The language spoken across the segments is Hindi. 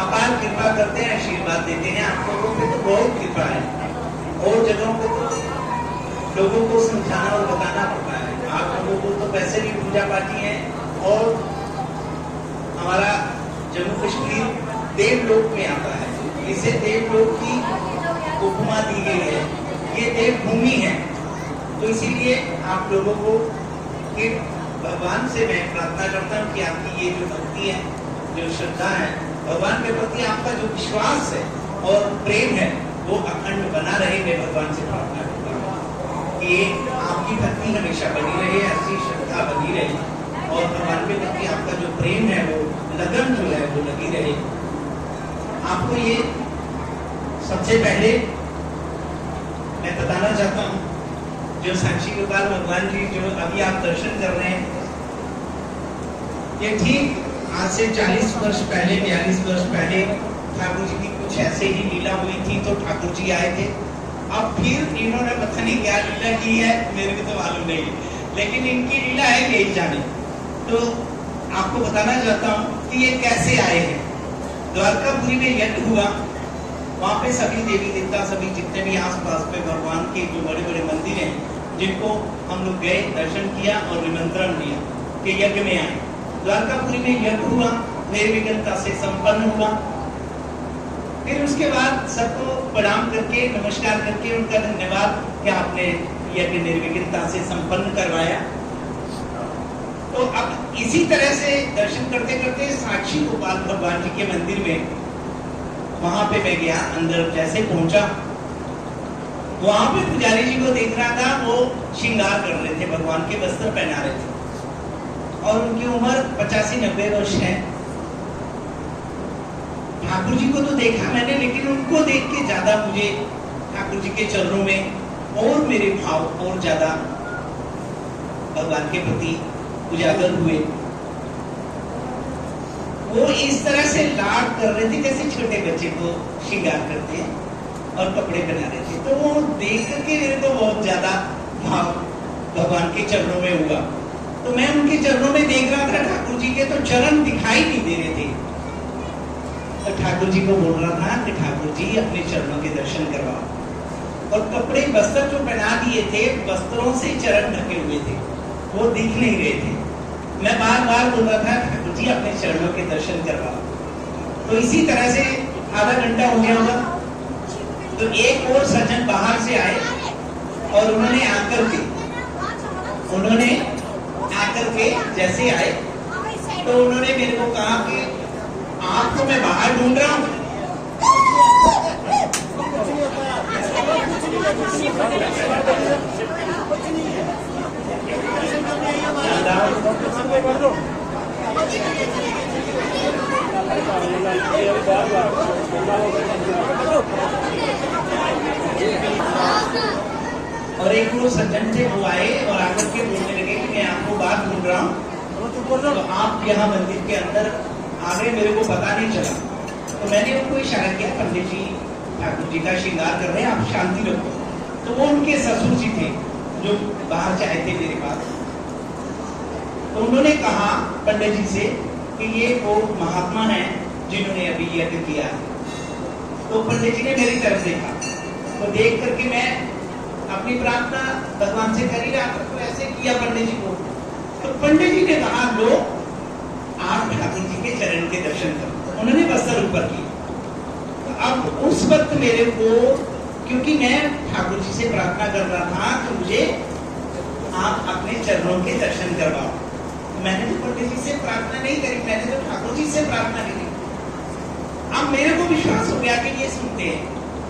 अपार कृपा करते हैं, आशीर्वाद देते हैं। आप लोगों पे तो बहुत कृपा है, और जगहों पे तो लोगों को समझाना और बताना पड़ता है। आप लोगों को तो वैसे भी पूजा पाठी है, और हमारा जम्मू कश्मीर देवलोक में आता है, इसे देवलोक की उपमा दी गई है, ये देवभूमि है। तो इसीलिए आप लोगों को कि भगवान से मैं प्रार्थना करता हूँ कि आपकी ये जो भक्ति है, जो श्रद्धा है, भगवान के प्रति आपका जो विश्वास है और प्रेम है, वो अखंड बना रहे। मैं भगवान से प्रार्थना करता हूँ कि आपकी भक्ति हमेशा बनी रहे, ऐसी श्रद्धा बनी रहे, और भगवान के प्रति आपका जो प्रेम है, वो लगन जो है वो लगी रहे। आपको ये सबसे पहले मैं बताना चाहता हूँ, जो साक्षी गोपाल भगवान जी जो अभी आप दर्शन कर रहे हैं, ये ठीक आज से 40 वर्ष पहले, 42 वर्ष पहले ठाकुर जी की कुछ ऐसे ही लीला हुई थी, तो ठाकुर जी आए थे। अब फिर इन्होंने पता नहीं क्या लीला की है, मेरे को तो मालूम नहीं, लेकिन इनकी लीला है यही जाने। तो आपको बताना चाहता हूँ कि ये कैसे आए हैं। द्वारकापुरी में यज्ञ हुआ, वहाँ पे सभी देवी देवता, सभी जितने भी आसपास पे भगवान के जो बड़े बड़े मंदिर हैं, जिनको हम लोग गए, दर्शन किया और निमंत्रण दिया कि यज्ञ में आए। द्वारकापुरी में यज्ञ हुआ, निर्विघ्नता से संपन्न हुआ। फिर उसके बाद सबको प्रणाम करके, नमस्कार करके उनका धन्यवाद कि आपने यज्ञ निर्विघ्नता से संपन्न करवाया। तो अब इसी तरह से दर्शन करते करते साक्षी गोपाल भगवान जी के मंदिर में, वहां पे मैं गया, अंदर जैसे पहुंचा, वहां पे पुजारी जी को देख रहा था, वो श्रृंगार कर रहे थे, भगवान के वस्त्र पहना रहे थे, और उनकी उम्र 85-90 वर्ष है। ठाकुर जी को तो देखा मैंने, लेकिन उनको देख के ज्यादा मुझे ठाकुर जी के चरणों में और मेरे भाव और ज्यादा भगवान के प्रति उजागर हुए। वो इस तरह से लाड कर रहे थे जैसे छोटे बच्चे को श्रृंगार करते हैं और कपड़े पहना रहे थे। तो वो देख करके मेरे को बहुत ज्यादा भाव भगवान के चरणों में हुआ। तो मैं उनके चरणों में देख रहा था ठाकुर जी के, तो चरण दिखाई नहीं दे रहे थे। तो ठाकुर जी को बोल रहा था कि ठाकुर जी अपने चरणों के दर्शन करवाओ। और कपड़े वस्त्र जो पहना दिए थे, वस्त्रों से चरण ढके हुए थे, वो दिख नहीं रहे थे। मैं बार बार बोल रहा था ठाकुर जी अपने चरणों के दर्शन करवाओ। तो इसी तरह से आधा घंटा हो गया होगा, तो एक और सज्जन बाहर से आए, और उन्होंने आकर के जैसे आए, तो उन्होंने मेरे को कहा कि आपको मैं बाहर ढूंढ रहा हूँ। और एक वो सज्जन थे, वो आए और आकर के बोलने लगे कि मैं आपको बात ढूंढ रहा हूँ, तो आप यहाँ मंदिर के अंदर आ गए, मेरे को पता नहीं चला। तो मैंने उनको इशारा किया, पंडित जी ठाकुर जी का श्रृंगार कर रहे हैं, आप शांति रखो। तो वो उनके ससुर जी थे जो बाहर से आए थे मेरे पास। तो उन्होंने कहा पंडित जी से कि ये वो महात्मा हैं जिन्होंने अभी यज्ञ किया। तो पंडित जी ने मेरी तरफ देखा, तो देख करके मैं अपनी प्रार्थना भगवान से कर ही रहा था, तो ऐसे किया पंडित जी को। तो पंडित जी ने कहा, लो आप ठाकुर जी के चरण के दर्शन करो। उन्होंने वस्त्र ऊपर किया। तो अब उस वक्त मेरे को, क्योंकि मैं ठाकुर जी से प्रार्थना कर रहा था कि मुझे आप अपने चरणों के दर्शन करवाओ, तो मैंने तो पंडित जी से प्रार्थना नहीं करी, मैंने तो ठाकुर जी से प्रार्थना करी। अब मेरे को विश्वास हो गया कि ये सुनते हैं,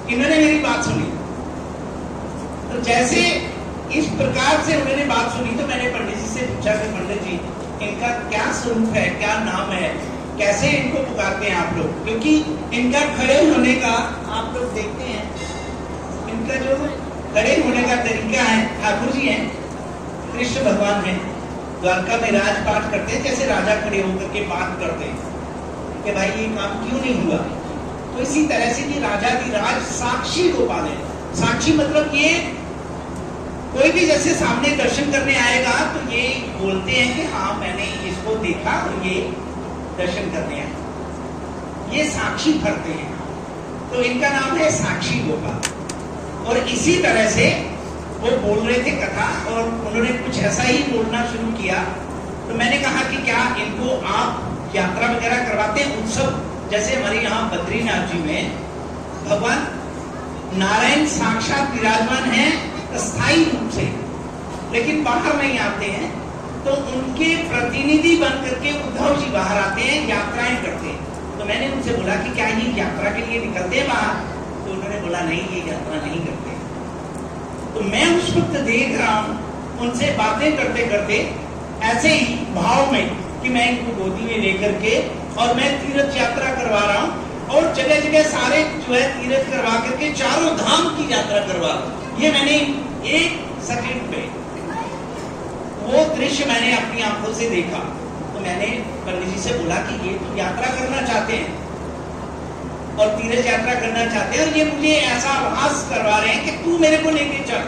इन्होंने मेरी बात सुनी। तो जैसे इस प्रकार से उन्होंने बात सुनी, तो मैंने पंडित जी से पूछा कि पंडित जी इनका क्या स्वरूप है, क्या नाम है, कैसे इनको पुकारते हैं आप लोग? क्योंकि इनका खड़े होने का आप लोग देखते हैं, इनका जो खड़े होने का तरीका है, ठाकुर जी हैं, कृष्ण भगवान हैं, द्वारका में राजपाट करते हैं, जैसे राजा खड़े होकर के बात करते हैं कि भाई ये काम क्यों नहीं हुआ। तो इसी तरह से कि राजाधिराज साक्षी गोपाल है। साक्षी मतलब ये कोई भी जैसे सामने दर्शन करने आएगा तो ये बोलते हैं कि हाँ मैंने इसको देखा और ये दर्शन करने आए। ये साक्षी भरते हैं, तो इनका नाम है साक्षी गोपाल। और इसी तरह से वो बोल रहे थे कथा, और उन्होंने कुछ ऐसा ही बोलना शुरू किया। तो मैंने कहा कि क्या इनको आप यात्रा वगैरह करवाते हैं, उत्सव, जैसे हमारे यहाँ बद्रीनाथ जी में भगवान नारायण साक्षात विराजमान है स्थायी रूप से, लेकिन बाहर नहीं आते हैं, तो उनके प्रतिनिधि बन करके उद्धव जी बाहर आते हैं, यात्राएं करते हैं। तो मैंने उनसे बोला कि क्या ये यात्रा के लिए निकलते हैं बाहर? तो उन्होंने बोला नहीं, ये यात्रा नहीं करते। तो मैं उस वक्त देख रहा हूं उनसे बातें करते करते ऐसे ही भाव में कि मैं इनको गोदी में लेकर के और मैं तीर्थ यात्रा करवा रहा हूं, और जगह जगह सारे जो है तीर्थ करवा करके चारों धाम की यात्रा करवा रहा हूं। ये मैंने एक सेकंड पे वो दृश्य मैंने अपनी आंखों से देखा। तो मैंने पंडित जी से बोला कि ये तो यात्रा करना चाहते हैं और तीर्थ यात्रा करना चाहते हैं, और ये मुझे ऐसा आभास करवा रहे हैं कि तू मेरे को लेके चल।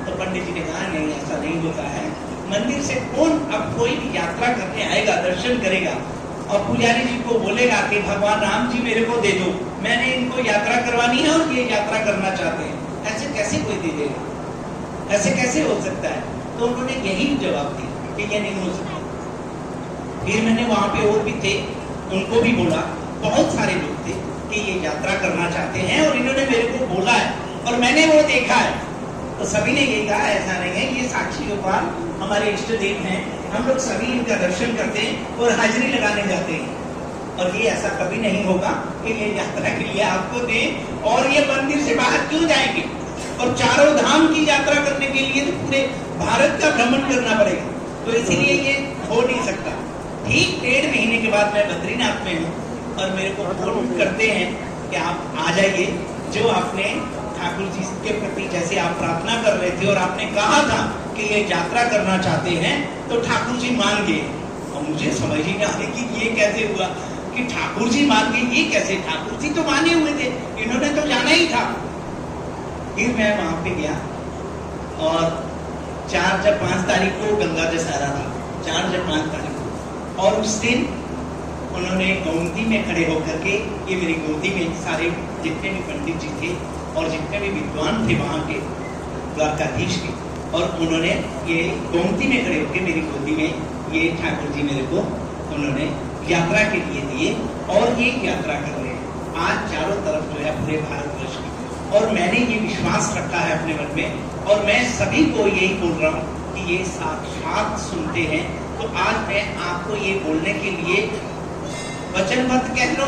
तो पंडित जी ने कहा नहीं, ऐसा नहीं होता है। मंदिर से कौन, अब कोई भी यात्रा करने आएगा, दर्शन करेगा और पुजारी जी को बोलेगा कि भगवान राम जी मेरे को दे दो, मैंने इनको यात्रा करवानी है और ये यात्रा करना चाहते हैं, ऐसे कैसे कोई दे देगा? ऐसे कैसे हो सकता है? तो उन्होंने यही जवाब दिया कि ये नहीं हो सकता। फिर मैंने वहां पे और भी थे, उनको भी बोला, बहुत सारे लोग थे कि ये यात्रा करना चाहते हैं और इन्होंने मेरे को बोला है और मैंने वो देखा है। तो सभी ने यही कहा ऐसा नहीं है, ये साक्षी गोपाल हमारे इष्ट देव हैं, हम लोग सभी इनका दर्शन करते हैं और हाजिरी लगाने जाते हैं, और ये ऐसा कभी नहीं होगा कि ये यात्रा के लिए आपको दें और ये मंदिर से बाहर क्यों जाएंगे, और चारों धाम की यात्रा करने के लिए तो पूरे भारत का भ्रमण करना पड़ेगा, तो इसीलिए ये हो नहीं सकता। ठीक 1.5 महीने के बाद मैं बद्रीनाथ में हूँ और मेरे को फोन करते हैं कि आप आ जाइए, जो आपने ठाकुर जी के प्रति जैसे आप प्रार्थना कर रहे थे और आपने कहा था कि ये यात्रा करना चाहते हैं, तो ठाकुर जी मान गए। और मुझे समझ ही ना आने कि ये कैसे हुआ कि ठाकुर जी मान गए, ये कैसे? ठाकुर जी तो माने हुए थे, इन्होंने तो जाना ही था। फिर मैं वहां पे गया और 4 या 5 तारीख को गंगा दशहरा था, 4 या 5 तारीख को, और उस दिन उन्होंने गोमती में खड़े होकर के, ये मेरी गोदी में सारे जितने भी पंडित जी थे और जितने भी विद्वान थे वहां के द्वारकाधीश के, और उन्होंने ये गोमती में खड़े होकर मेरी गोदी में ये ठाकुर जी मेरे को उन्होंने यात्रा के लिए दिए, और ये यात्रा कर रहे हैं आज चारों तरफ जो है पूरे भारतवर्ष की। और मैंने ये विश्वास रखा है अपने मन में, और मैं सभी को यही बोल रहा हूँ कि ये साक्षात सुनते हैं। तो आज मैं आपको ये बोलने के लिए वचनबद्ध कह लो